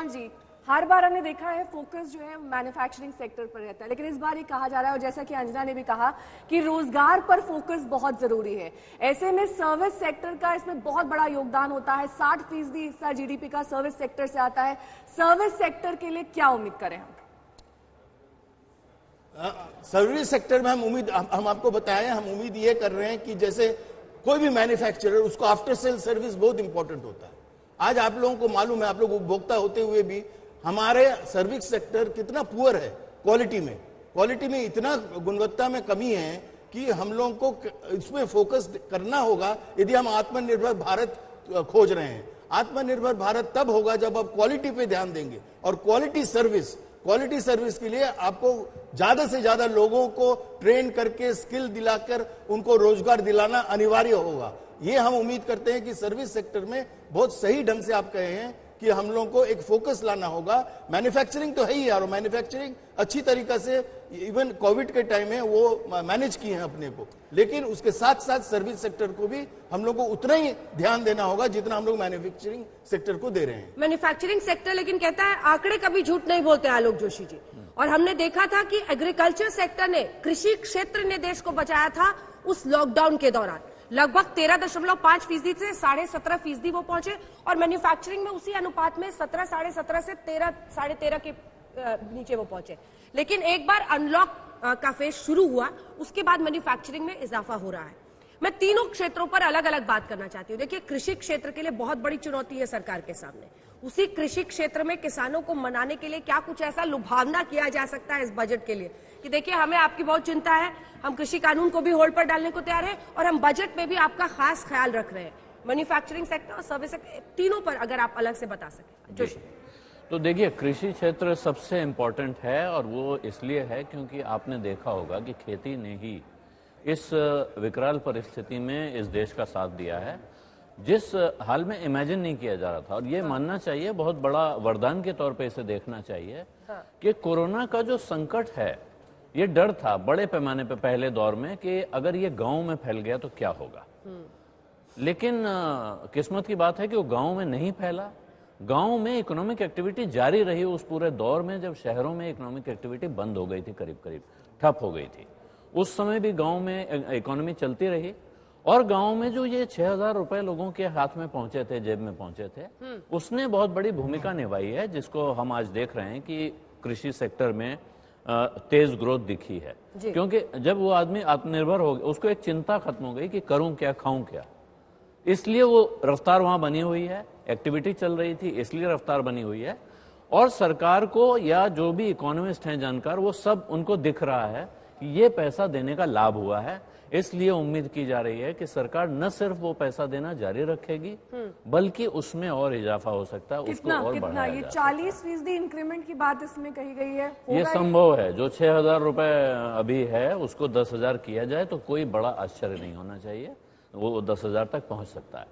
विशाल जी, हर बार हमने देखा है फोकस जो है मैन्युफैक्चरिंग सेक्टर पर रहता है, लेकिन इस बार ये कहा जा रहा है और जैसा कि अंजना ने भी कहा कि रोजगार पर फोकस बहुत जरूरी है। ऐसे में सर्विस सेक्टर का इसमें बहुत बड़ा योगदान होता है। 60% हिस्सा जीडीपी का सर्विस सेक्टर से आता है। सर्विस सेक्टर के लिए क्या उम्मीद करें हम? सर्विस सेक्टर में हम आपको बताएं, हम उम्मीद ये कर रहे हैं कि जैसे कोई भी मैन्युफैक्चरर, उसको आफ्टर सेल सर्विस बहुत इंपॉर्टेंट होता है। आज आप लोगों को मालूम है, आप लोग उपभोक्ता होते हुए भी हमारे सर्विस सेक्टर कितना पुअर है क्वालिटी में इतना गुणवत्ता में कमी है कि हम लोगों को इसमें फोकस करना होगा यदि हम आत्मनिर्भर भारत खोज रहे हैं। आत्मनिर्भर भारत तब होगा जब आप क्वालिटी पे ध्यान देंगे, और क्वालिटी सर्विस के लिए आपको ज्यादा से ज्यादा लोगों को ट्रेन करके स्किल दिलाकर उनको रोजगार दिलाना अनिवार्य होगा। ये हम उम्मीद करते हैं कि सर्विस सेक्टर में बहुत सही ढंग से आप कहे हैं कि हम लोगों को एक फोकस लाना होगा। मैन्युफैक्चरिंग तो है ही यार, मैन्युफैक्चरिंग अच्छी तरीका से इवन कोविड के टाइम में वो मैनेज किए हैं अपने को, लेकिन उसके साथ साथ सर्विस सेक्टर को भी हम लोग को उतना ही ध्यान देना होगा जितना हम लोग मैन्युफैक्चरिंग सेक्टर को दे रहे हैं। मैन्युफैक्चरिंग सेक्टर लेकिन कहता है आंकड़े कभी झूठ नहीं बोलते आलोक जोशी जी, और हमने देखा था कि एग्रीकल्चर सेक्टर ने, कृषि क्षेत्र ने देश को बचाया था उस लॉकडाउन के दौरान। लगभग 13.5% से 17.5% वो पहुंचे, और मैन्युफैक्चरिंग में उसी अनुपात में 17.5 से 13.5 के नीचे वो पहुंचे। लेकिन एक बार अनलॉक का फेज शुरू हुआ, उसके बाद मैन्युफैक्चरिंग में इजाफा हो रहा है। मैं तीनों क्षेत्रों पर अलग अलग बात करना चाहती हूँ। देखिए, कृषि क्षेत्र के लिए बहुत बड़ी चुनौती है सरकार के सामने। उसी कृषि क्षेत्र में किसानों को मनाने के लिए क्या कुछ ऐसा लुभावना किया जा सकता है इस बजट के लिए कि देखिए, हमें आपकी बहुत चिंता है, हम कृषि कानून को भी होल्ड पर डालने को तैयार हैं, और हम बजट में भी आपका खास ख्याल रख रहे हैं। मैन्युफैक्चरिंग सेक्टर और सर्विस सेक्टर, तीनों पर अगर आप अलग से बता सकें। जोशी, तो देखिए, कृषि क्षेत्र सबसे इम्पोर्टेंट है, और वो इसलिए है क्योंकि आपने देखा होगा कि खेती ने ही इस विकराल परिस्थिति में इस देश का साथ दिया है, जिस हाल में इमेजिन नहीं किया जा रहा था। और ये मानना चाहिए, बहुत बड़ा वरदान के तौर पे इसे देखना चाहिए कि कोरोना का जो संकट है, ये डर था बड़े पैमाने पे पहले दौर में कि अगर ये गांव में फैल गया तो क्या होगा। लेकिन किस्मत की बात है कि वो गांव में नहीं फैला। गांव में इकोनॉमिक एक्टिविटी जारी रही उस पूरे दौर में जब शहरों में इकोनॉमिक एक्टिविटी बंद हो गई थी, करीब ठप हो गई थी। उस समय भी गांव में इकोनॉमी चलती रही, और गांव में जो ये 6,000 रुपए लोगों के हाथ में पहुंचे थे, जेब में पहुंचे थे, उसने बहुत बड़ी भूमिका निभाई है, जिसको हम आज देख रहे हैं कि कृषि सेक्टर में तेज ग्रोथ दिखी है। क्योंकि जब वो आदमी आत्मनिर्भर हो गया, उसको एक चिंता खत्म हो गई कि करूं क्या, खाऊं क्या, इसलिए वो रफ्तार वहां बनी हुई है। एक्टिविटी चल रही थी इसलिए रफ्तार बनी हुई है, और सरकार को या जो भी इकोनॉमिस्ट हैं जानकार, वो सब उनको दिख रहा है कि ये पैसा देने का लाभ हुआ है। इसलिए उम्मीद की जा रही है कि सरकार न सिर्फ वो पैसा देना जारी रखेगी, बल्कि उसमें और इजाफा हो सकता है, उसको और बढ़ाया ये जा 40% इंक्रीमेंट की बात इसमें कही गई है। ये संभव है। जो 6,000 रुपए अभी है उसको 10,000 किया जाए तो कोई बड़ा आश्चर्य नहीं होना चाहिए, वो 10,000 तक पहुंच सकता है।